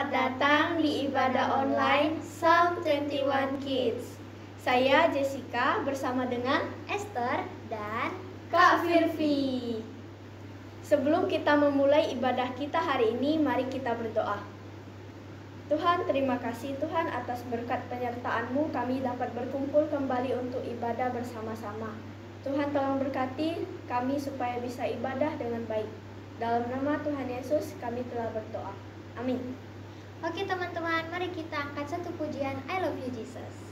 Selamat datang di ibadah online Psalm 21 Kids. Saya Jessica bersama dengan Esther dan Kak Firvi. Sebelum kita memulai ibadah kita hari ini, mari kita berdoa. Tuhan, terima kasih Tuhan atas berkat penyertaan-Mu kami dapat berkumpul kembali untuk ibadah bersama-sama. Tuhan tolong berkati kami supaya bisa ibadah dengan baik. Dalam nama Tuhan Yesus kami telah berdoa. Amin. Oke teman-teman, mari kita angkat satu pujian I Love You Jesus.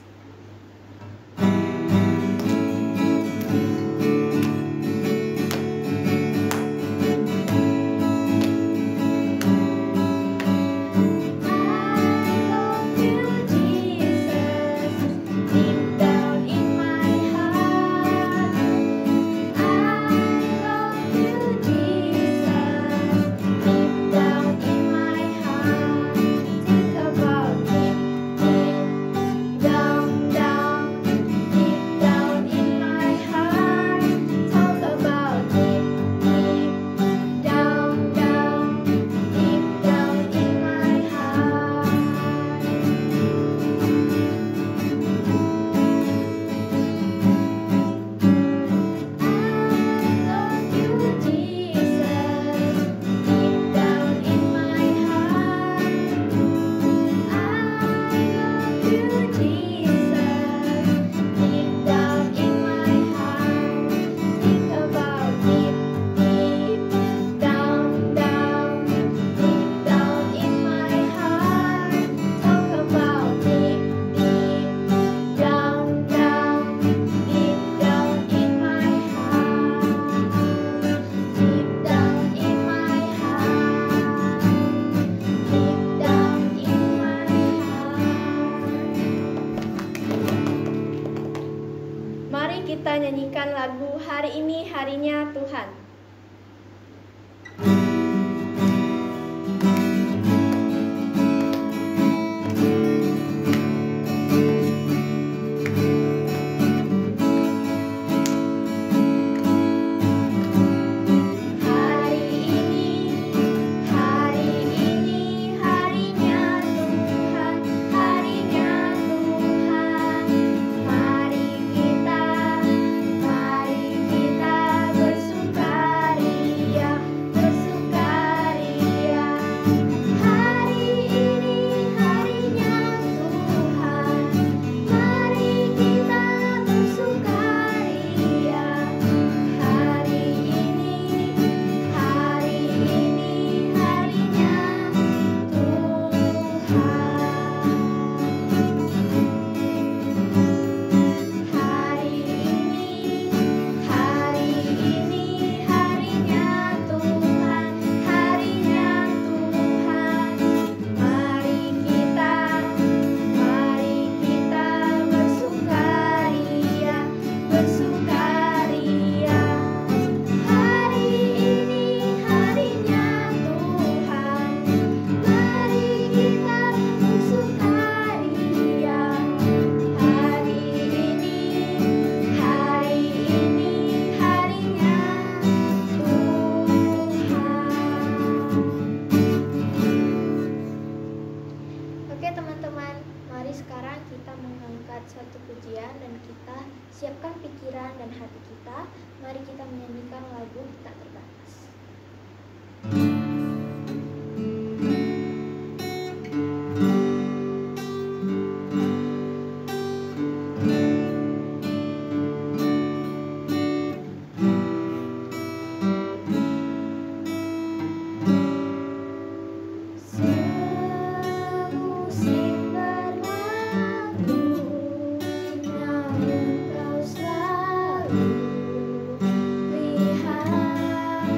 Kita nyanyikan lagu Hari Ini Harinya Tuhan. Siapkan pikiran dan hati kita. Mari kita menyanyikan lagu Tak Terbatas. Lihat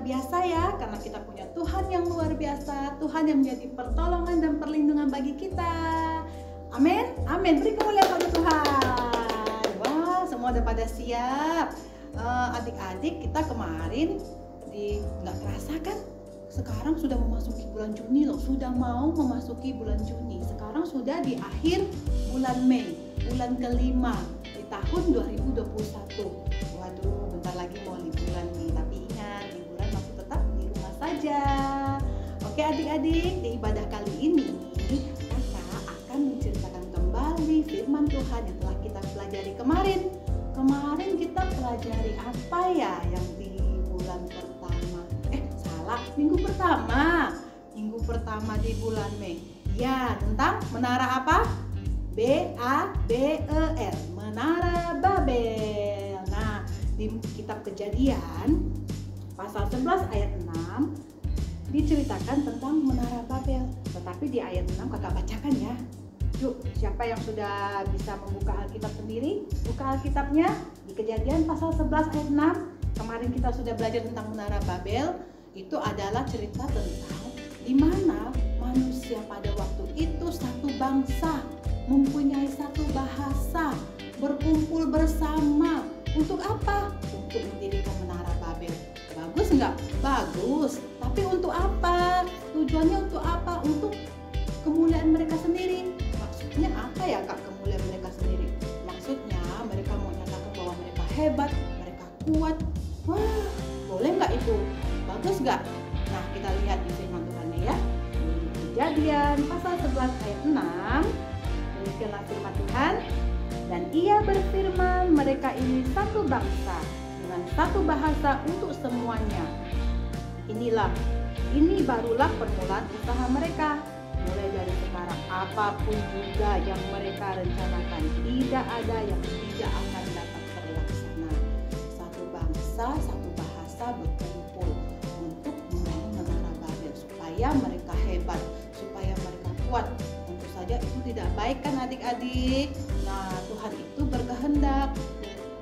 biasa ya, karena kita punya Tuhan yang luar biasa, Tuhan yang menjadi pertolongan dan perlindungan bagi kita. Amin, amin. Beri kemuliaan pada Tuhan. Wah, semua udah pada siap. Adik-adik, kita kemarin nggak terasa kan? Sekarang sudah memasuki bulan Juni loh, sudah mau memasuki bulan Juni. Sekarang sudah di akhir bulan Mei, bulan kelima di tahun 2021. Waduh, bentar lagi mau liburan nih, tapi ingat, liburan masih tetap di rumah saja. Oke adik-adik, di ibadah kali ini kakak akan menceritakan kembali firman Tuhan yang telah kita pelajari kemarin. Kemarin kita pelajari apa ya yang di bulan pertama? Minggu pertama di bulan Mei. Ya, tentang menara apa? BABEL, Menara Babel. Nah, di kitab Kejadian pasal 11 ayat 6 diceritakan tentang Menara Babel. Tetapi di ayat 6 kakak bacakan ya. Yuk, siapa yang sudah bisa membuka Alkitab sendiri? Buka Alkitabnya di Kejadian pasal 11 ayat 6. Kemarin kita sudah belajar tentang Menara Babel. Itu adalah cerita tentang di mana manusia pada waktu itu satu bangsa, mempunyai satu bahasa, berkumpul bersama. Untuk apa? Untuk mendirikan Menara Babel. Bagus nggak? Bagus. Tapi untuk apa? Tujuannya untuk apa? Untuk kemuliaan mereka sendiri. Maksudnya apa ya Kak, kemuliaan mereka sendiri? Maksudnya mereka mau nyatakan bahwa mereka hebat, mereka kuat. Wah, boleh nggak itu? Bagus nggak? Nah, kita lihat di firman Tuhan ya. Di Kejadian pasal 11 ayat 6. Demikianlah firman Tuhan. Dan ia berfirman, mereka ini satu bangsa dengan satu bahasa untuk semuanya. Ini barulah permulaan usaha mereka. Mulai dari sekarang, apapun juga yang mereka rencanakan, tidak ada yang tidak akan dapat terlaksana. Satu bangsa, satu bahasa berkumpul untuk membangun Menara Babel supaya mereka hebat, supaya mereka kuat. Tentu saja itu tidak baik kan adik-adik. Nah, Tuhan itu berkehendak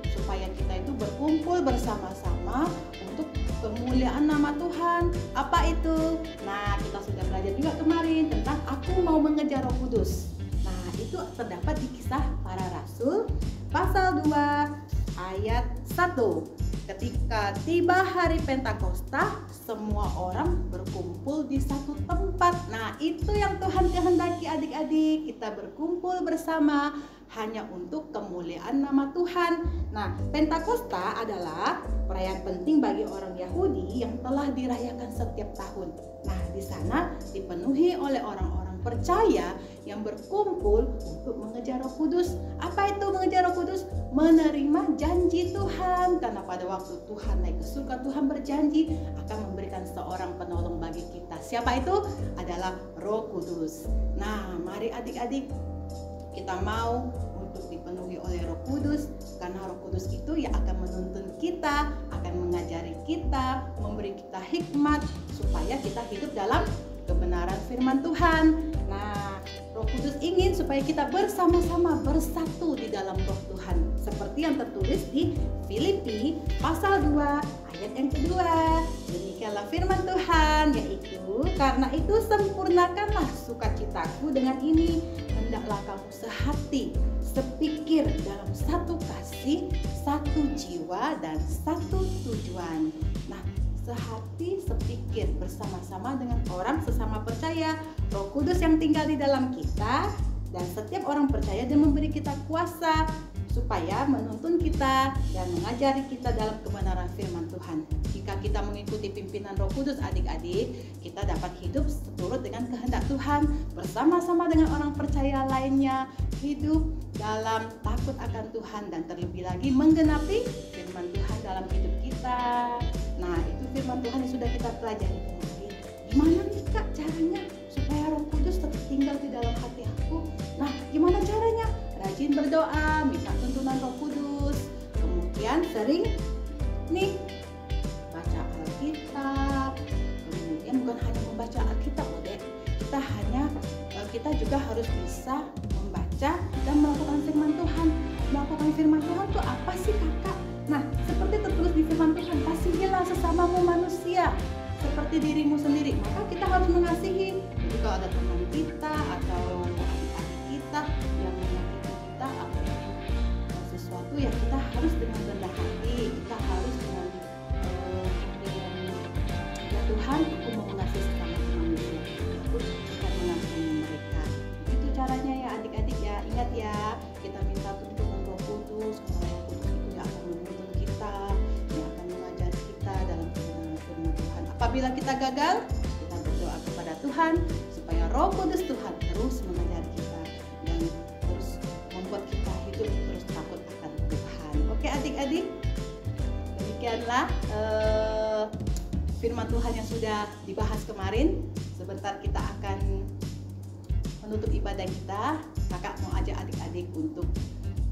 supaya kita itu berkumpul bersama-sama untuk kemuliaan nama Tuhan. Apa itu? Nah, kita sudah belajar juga kemarin tentang aku mau mengejar Roh Kudus. Nah, itu terdapat di Kisah Para Rasul pasal 2 ayat 1. Ketika tiba hari Pentakosta, semua orang berkumpul di satu tempat. Nah, itu yang Tuhan kehendaki adik-adik. Kita berkumpul bersama hanya untuk kemuliaan nama Tuhan. Nah, Pentakosta adalah perayaan penting bagi orang Yahudi yang telah dirayakan setiap tahun. Nah, di sana dipenuhi oleh orang-orang percaya yang berkumpul untuk mengejar Roh Kudus. Apa itu mengejar Roh Kudus? Menerima janji Tuhan. Karena pada waktu Tuhan naik ke surga, Tuhan berjanji akan memberikan seorang penolong bagi kita. Siapa itu? Adalah Roh Kudus. Nah, mari adik-adik, kita mau untuk dipenuhi oleh Roh Kudus, karena Roh Kudus itu yang akan menuntun kita, akan mengajari kita, memberi kita hikmat supaya kita hidup dalam kebenaran firman Tuhan. Nah, Roh Kudus ingin supaya kita bersama-sama bersatu di dalam Roh Tuhan, seperti yang tertulis di Filipi pasal 2 ayat yang kedua. Demikianlah firman Tuhan, yaitu karena itu sempurnakanlah sukacitaku dengan ini, hendaklah kamu sehati, sepikir dalam satu kasih, satu jiwa dan satu tujuan. Nah, sehati, sepikir bersama-sama dengan orang sesama percaya, Roh Kudus yang tinggal di dalam kita, dan setiap orang percaya dan memberi kita kuasa supaya menuntun kita dan mengajari kita dalam kebenaran firman Tuhan. Jika kita mengikuti pimpinan Roh Kudus adik-adik, kita dapat hidup seturut dengan kehendak Tuhan bersama-sama dengan orang percaya lainnya, hidup dalam takut akan Tuhan dan terlebih lagi menggenapi firman Tuhan dalam hidup kita. Nah, itu firman Tuhan yang sudah kita pelajari kemarin. Gimana nih Kak caranya supaya Roh Kudus tetap tinggal di dalam hati aku? Nah, gimana caranya? Rajin berdoa, minta tuntunan Roh Kudus. Kemudian sering nih baca Alkitab. Kemudian bukan hanya membaca Alkitab loh Dek. Kita juga harus bisa membaca dan melakukan firman Tuhan. Melakukan firman Tuhan itu apa sih Kakak? Nah, seperti tertulis di firman Tuhan, kasihilah sesamamu manusia seperti dirimu sendiri, maka kita harus mengasihi. Jadi kalau ada teman kita atau adik-adik kita yang menyakiti kita atau sesuatu, ya kita harus dengan rendah hati, kita harus dengan ya Tuhan, aku mau mengasihi sesama manusia, aku akan mengasihi mereka. Itu caranya ya adik-adik ya. Ingat ya, kita minta tuntunan Roh Kudus, karena Roh Kudus itu yang akan menuntun kita, yang akan mengajari kita dalam firman Tuhan. Apabila kita gagal, kita berdoa kepada Tuhan supaya Roh Kudus Tuhan terus mengajari kita dan terus membuat kita hidup terus takut akan Tuhan. Oke adik-adik, demikianlah firman Tuhan yang sudah dibahas kemarin. Sebentar kita akan menutup ibadah kita. Kakak mau ajak adik-adik untuk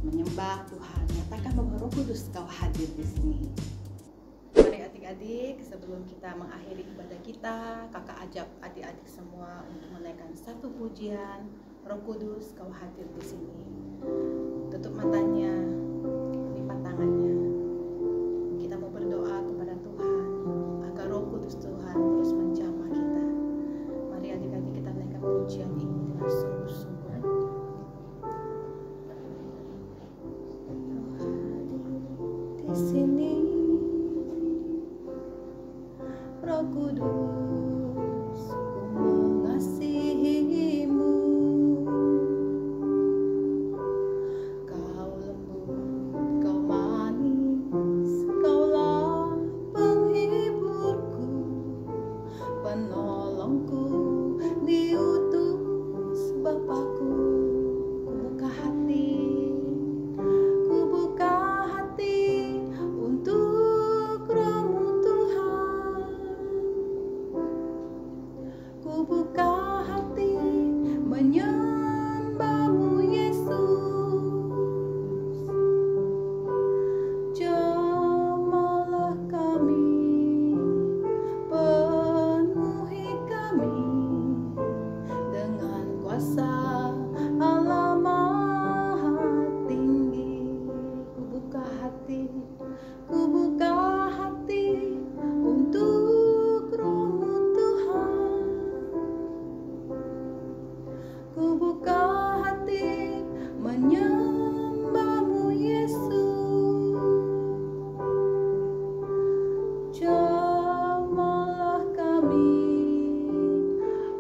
menyembah Tuhan. Nyatakan bahwa Roh Kudus Kau hadir di sini. Mari adik-adik, sebelum kita mengakhiri ibadah kita, kakak ajak adik-adik semua untuk menaikkan satu pujian. Roh Kudus Kau hadir di sini. Tutup matanya, lipat tangannya. Kita mau berdoa kepada Tuhan agar Roh Kudus Tuhan terus menjamah kita. Mari adik-adik kita naikkan pujian ini dengan sungguh-sungguh. Di sini Roh Kudus, ku mengasihimu. Kau lembut, kau manis, Kaulah penghiburku, penolongku, diutus Bapakku. Ku buka hati untuk Roh-Mu Tuhan. Ku buka hati menyembah-Mu Yesus. Jamalah kami, penuhi kami dengan kuasa Allah Maha Tinggi. Ku buka hati untuk Roh-Mu Tuhan. Ku buka hati menyembah-Mu Yesus. Jamalah kami,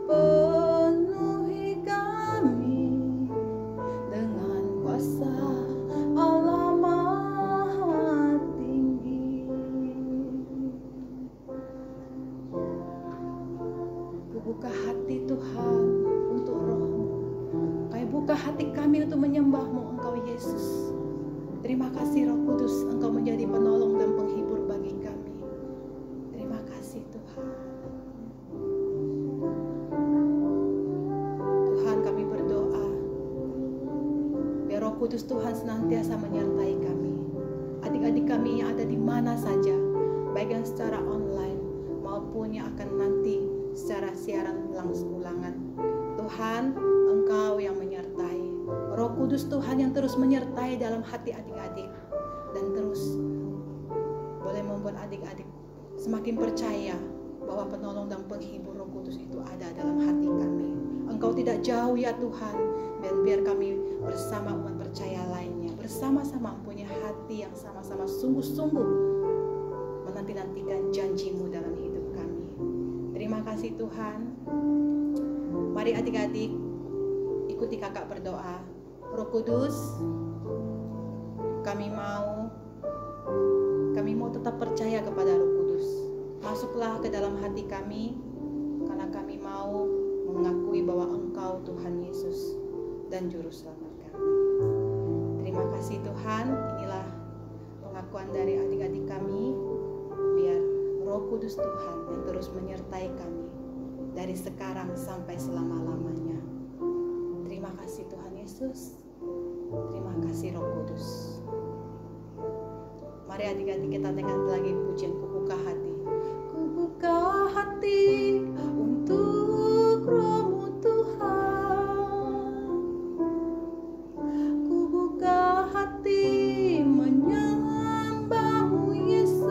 penuhi kami dengan kuasa Allah Maha Tinggi. Ku buka hati Tuhan untuk Roh-Mu. Kau buka hati kami untuk menyembah-Mu, Engkau Yesus. Terima kasih Roh Kudus, Engkau menjadi penolong dan penghibur bagi kami. Terima kasih Tuhan. Tuhan, kami berdoa biar Roh Kudus Tuhan senantiasa menyertai kami. Adik-adik kami yang ada di mana saja, baik yang secara online maupun yang akan nanti secara siaran langsung ulangan. Tuhan, Engkau yang menyertai. Roh Kudus Tuhan yang terus menyertai dalam hati adik-adik dan terus boleh membuat adik-adik semakin percaya bahwa penolong dan penghibur Roh Kudus itu ada dalam hati kami. Engkau tidak jauh ya Tuhan, dan biar kami bersama umat percaya lainnya bersama-sama punya hati yang sama-sama sungguh-sungguh menanti-nantikan janji-Mu dalam hidup kami. Terima kasih Tuhan. Mari adik-adik ikuti kakak berdoa. Roh Kudus, kami mau tetap percaya kepada Roh Kudus. Masuklah ke dalam hati kami, karena kami mau mengakui bahwa Engkau Tuhan Yesus dan Juru Selamat kami. Terima kasih Tuhan, inilah pengakuan dari adik-adik kami. Biar Roh Kudus Tuhan yang terus menyertai kami dari sekarang sampai selama-lamanya. Terima kasih Tuhan Yesus. Terima kasih Roh Kudus. Mari adik-adik kita dengar lagi pujian Ku Buka Hati. Ku buka hati untuk Roh-Mu Tuhan. Ku buka hati menyembah-Mu Yesus.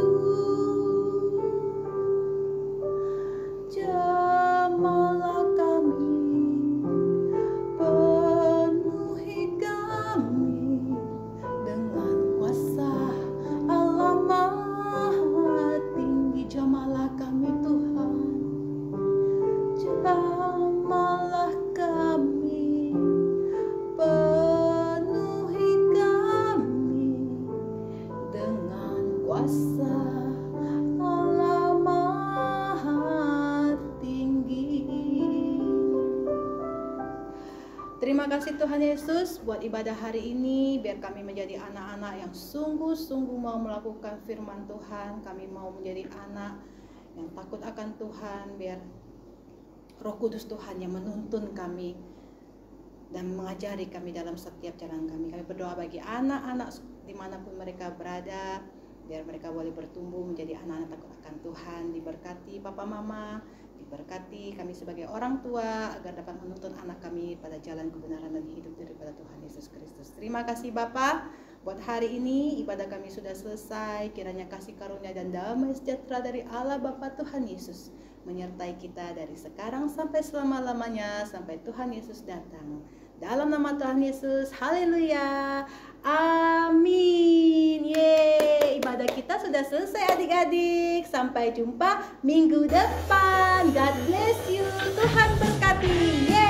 kasih Tuhan Yesus buat ibadah hari ini. Biar kami menjadi anak-anak yang sungguh-sungguh mau melakukan firman Tuhan. Kami mau menjadi anak yang takut akan Tuhan. Biar Roh Kudus Tuhan yang menuntun kami dan mengajari kami dalam setiap jalan kami. Kami berdoa bagi anak-anak dimanapun mereka berada, biar mereka boleh bertumbuh menjadi anak-anak takut akan Tuhan. Diberkati Papa Mama, diberkati kami sebagai orang tua, agar dapat menuntun anak kami pada jalan kebenaran dan hidup daripada Tuhan Yesus Kristus. Terima kasih Bapa, buat hari ini ibadah kami sudah selesai. Kiranya kasih karunia dan damai sejahtera dari Allah Bapa Tuhan Yesus menyertai kita dari sekarang sampai selama-lamanya, sampai Tuhan Yesus datang. Dalam nama Tuhan Yesus, haleluya, amin. Yeay, ibadah kita sudah selesai adik-adik. Sampai jumpa minggu depan. God bless you, Tuhan berkati. Yeay.